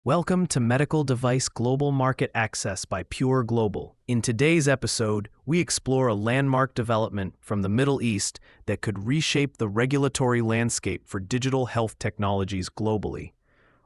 Welcome to Medical Device Global Market Access by Pure Global. In today's episode, we explore a landmark development from the Middle East that could reshape the regulatory landscape for digital health technologies globally.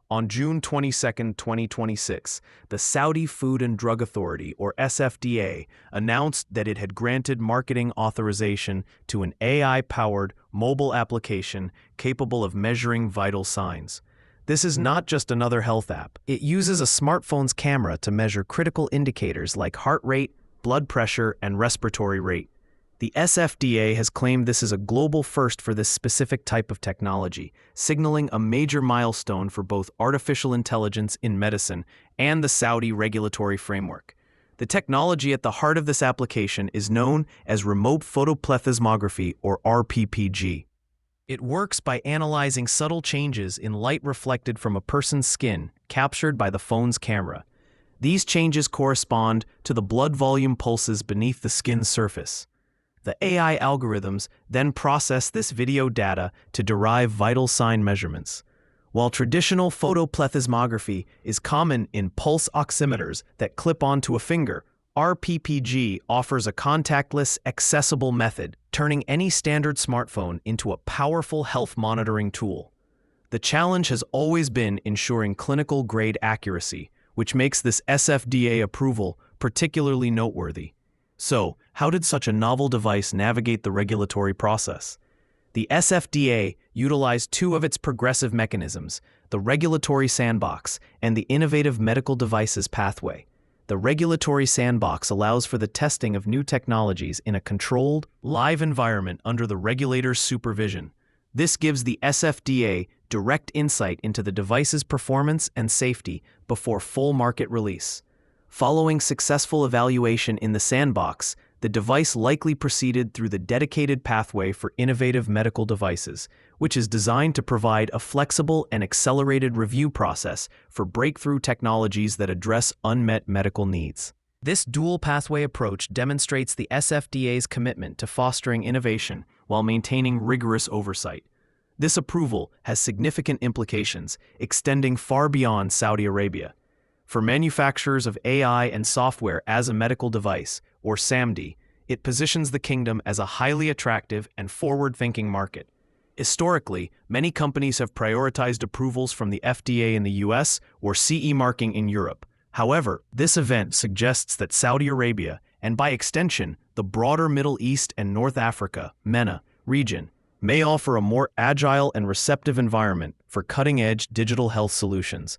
On June 22, 2026, the Saudi Food and Drug Authority, or SFDA, announced that it had granted marketing authorization to an AI-powered mobile application capable of measuring vital signs. This is not just another health app. It uses a smartphone's camera to measure critical indicators like heart rate, blood pressure, and respiratory rate. The SFDA has claimed this is a global first for this specific type of technology, signaling a major milestone for both artificial intelligence in medicine and the Saudi regulatory framework. The technology at the heart of this application is known as remote photoplethysmography, or rPPG. It works by analyzing subtle changes in light reflected from a person's skin captured by the phone's camera. These changes correspond to the blood volume pulses beneath the skin's surface. The AI algorithms then process this video data to derive vital sign measurements. While traditional photoplethysmography is common in pulse oximeters that clip onto a finger, rPPG offers a contactless, accessible method, turning any standard smartphone into a powerful health monitoring tool. The challenge has always been ensuring clinical-grade accuracy, which makes this SFDA approval particularly noteworthy. So, how did such a novel device navigate the regulatory process? The SFDA utilized two of its progressive mechanisms, the Regulatory Sandbox and the Innovative Medical Devices Pathway. The Regulatory Sandbox allows for the testing of new technologies in a controlled, live environment under the regulator's supervision. This gives the SFDA direct insight into the device's performance and safety before full market release. Following successful evaluation in the sandbox, the device likely proceeded through the dedicated pathway for innovative medical devices, which is designed to provide a flexible and accelerated review process for breakthrough technologies that address unmet medical needs. This dual pathway approach demonstrates the SFDA's commitment to fostering innovation while maintaining rigorous oversight. This approval has significant implications, extending far beyond Saudi Arabia. For manufacturers of AI and software as a medical device, or SAMD, it positions the kingdom as a highly attractive and forward-thinking market. Historically, many companies have prioritized approvals from the FDA in the US or CE marking in Europe. However, this event suggests that Saudi Arabia, and by extension, the broader Middle East and North Africa (MENA) region, may offer a more agile and receptive environment for cutting-edge digital health solutions.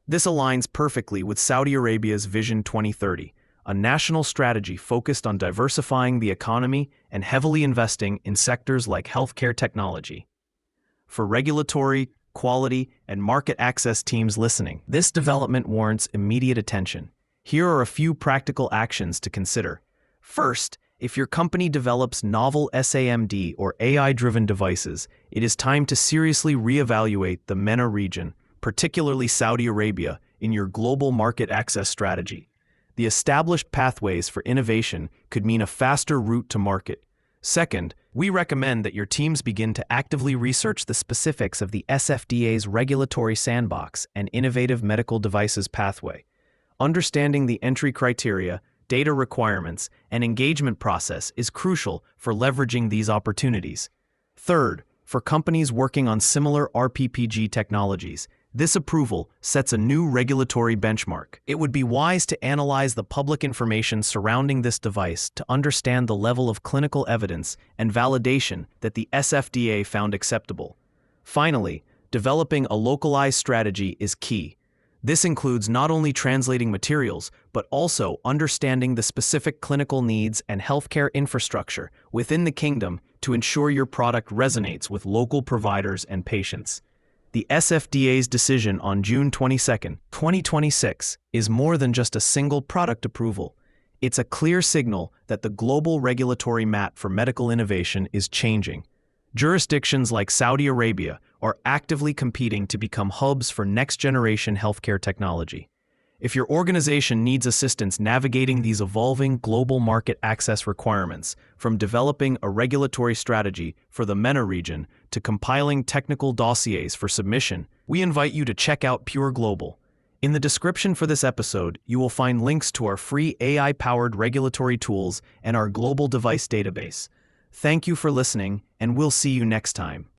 This aligns perfectly with Saudi Arabia's Vision 2030, a national strategy focused on diversifying the economy and heavily investing in sectors like healthcare technology. For regulatory, quality, and market access teams listening, this development warrants immediate attention. Here are a few practical actions to consider. First, if your company develops novel SAMD or AI-driven devices, it is time to seriously reevaluate the MENA region, particularly Saudi Arabia, in your global market access strategy. The established pathways for innovation could mean a faster route to market. Second, we recommend that your teams begin to actively research the specifics of the SFDA's Regulatory Sandbox and Innovative Medical Devices Pathway. Understanding the entry criteria, data requirements, and engagement process is crucial for leveraging these opportunities. Third, for companies working on similar rPPG technologies, this approval sets a new regulatory benchmark. It would be wise to analyze the public information surrounding this device to understand the level of clinical evidence and validation that the SFDA found acceptable. Finally, developing a localized strategy is key. This includes not only translating materials, but also understanding the specific clinical needs and healthcare infrastructure within the kingdom to ensure your product resonates with local providers and patients. The SFDA's decision on June 22, 2026 is more than just a single product approval. It's a clear signal that the global regulatory map for medical innovation is changing. Jurisdictions like Saudi Arabia are actively competing to become hubs for next-generation healthcare technology. If your organization needs assistance navigating these evolving global market access requirements, from developing a regulatory strategy for the MENA region to compiling technical dossiers for submission, we invite you to check out Pure Global. In the description for this episode, you will find links to our free AI-powered regulatory tools and our global device database. Thank you for listening, and we'll see you next time.